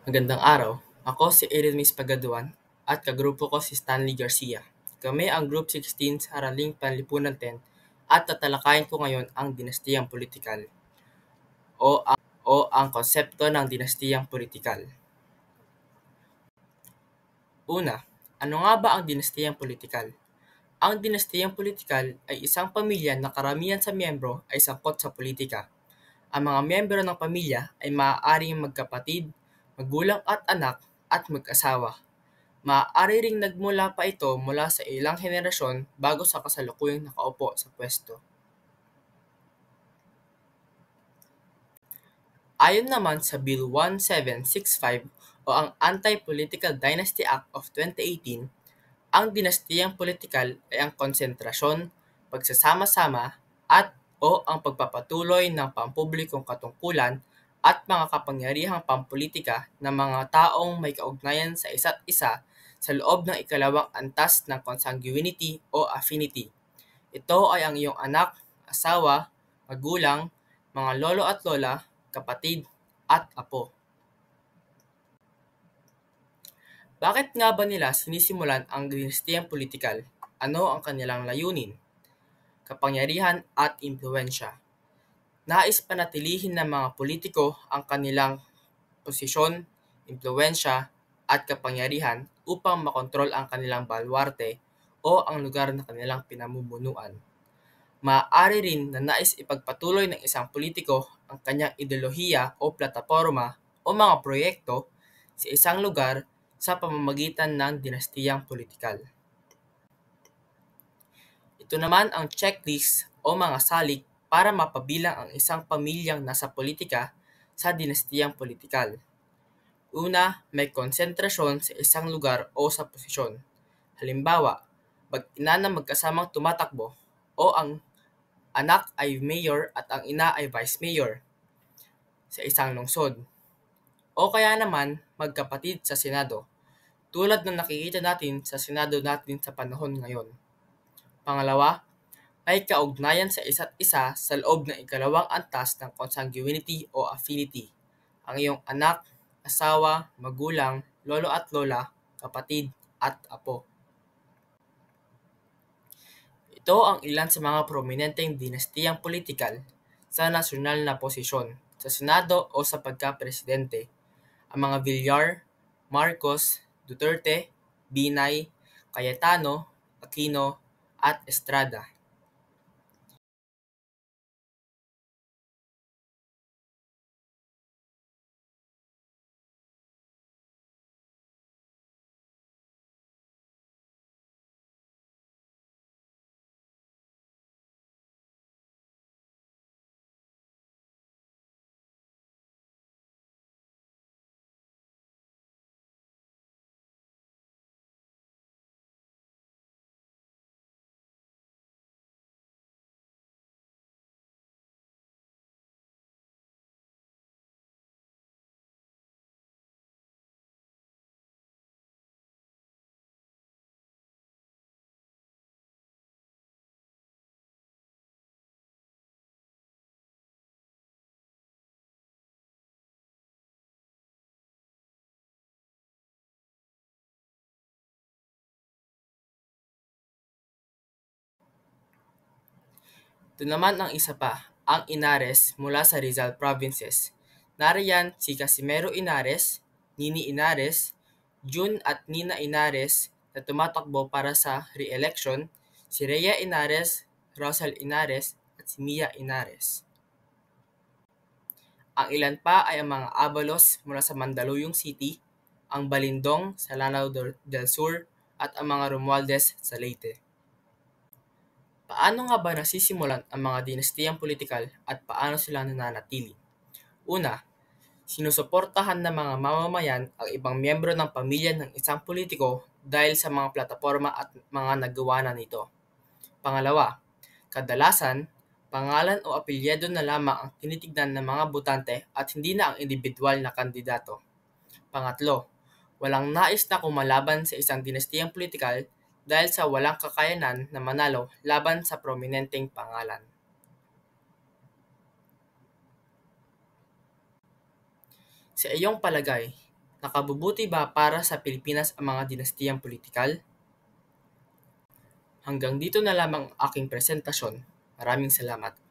Magandang araw. Ako si Erin Pagaduan at kagrupo ko si Stanley Garcia. Kami ang Group 16 sa Araling Panlipunan 10 at tatalakayin ko ngayon ang dinastiyang politikal o ang konsepto ng dinastiyang politikal. Una, ano nga ba ang dinastiyang politikal? Ang dinastiyang politikal ay isang pamilya na karamihan sa miyembro ay sangkot sa politika. Ang mga miyembro ng pamilya ay maaaring magkapatid, magulang at anak at mag-asawa. Maaari ring nagmula pa ito mula sa ilang henerasyon bago sa kasalukuyang nakaupo sa pwesto. Ayon naman sa Bill 1765 o ang Anti-Political Dynasty Act of 2018, ang dinastiyang politikal ay ang konsentrasyon, pagsasama-sama at/o ang pagpapatuloy ng pampublikong katungkulan at mga kapangyarihang pampulitika ng mga taong may kaugnayan sa isa't isa sa loob ng ikalawang antas ng consanguinity o affinity. Ito ay ang iyong anak, asawa, magulang, mga lolo at lola, kapatid, at apo. Bakit nga ba nila sinisimulan ang dinastiyang politikal? Ano ang kanilang layunin? Kapangyarihan at impluwensya. Nais panatilihin ng mga politiko ang kanilang posisyon, impluwensya, at kapangyarihan upang makontrol ang kanilang baluarte o ang lugar na kanilang pinamumunuan. Maaari rin na nais ipagpatuloy ng isang politiko ang kanyang ideolohiya o plataporma o mga proyekto sa isang lugar sa pamamagitan ng dinastiyang politikal. Ito naman ang checklist o mga salik para mapabilang ang isang pamilyang nasa politika sa dinastiyang politikal. Una, may konsentrasyon sa isang lugar o sa posisyon. Halimbawa, mag-ina na magkasamang tumatakbo o ang anak ay mayor at ang ina ay vice mayor sa isang lungsod. O kaya naman magkapatid sa Senado, tulad ng nakikita natin sa Senado natin sa panahon ngayon. Pangalawa, may kaugnayan sa isa't isa sa loob ng ikalawang antas ng consanguinity o affinity. Ang iyong anak, asawa, magulang, lolo at lola, kapatid, at apo. Ito ang ilan sa mga prominenteng dinastiyang politikal sa nasyonal na posisyon, sa Senado o sa pagka-presidente. Ang mga Villar, Marcos, Duterte, Binay, Cayetano, Aquino, at Estrada. Ito naman ang isa pa, ang Inares mula sa Rizal Provinces. Nariyan si Casimero Inares, Nini Inares, June at Nina Inares na tumatakbo para sa re-election, si Rhea Inares, Rosal Inares at si Mia Inares. Ang ilan pa ay ang mga Abalos mula sa Mandaluyong City, ang Balindong sa Lanao del Sur at ang mga Romualdez sa Leyte. Paano nga ba nasisimulan ang mga dinastiyang politikal at paano sila nananatili? Una, sinusuportahan ng mga mamamayan ang ibang miyembro ng pamilya ng isang politiko dahil sa mga plataporma at mga nagawa na nito. Pangalawa, kadalasan, pangalan o apelyido na lamang ang tinitignan ng mga botante at hindi na ang individual na kandidato. Pangatlo, walang nais na kumalaban sa isang dinastiyang politikal dahil sa walang kakayanan na manalo laban sa prominenteng pangalan. Sa iyong palagay, Nakabubuti ba para sa Pilipinas ang mga dinastiyang politikal? Hanggang dito na lamang ang aking presentasyon. Maraming salamat.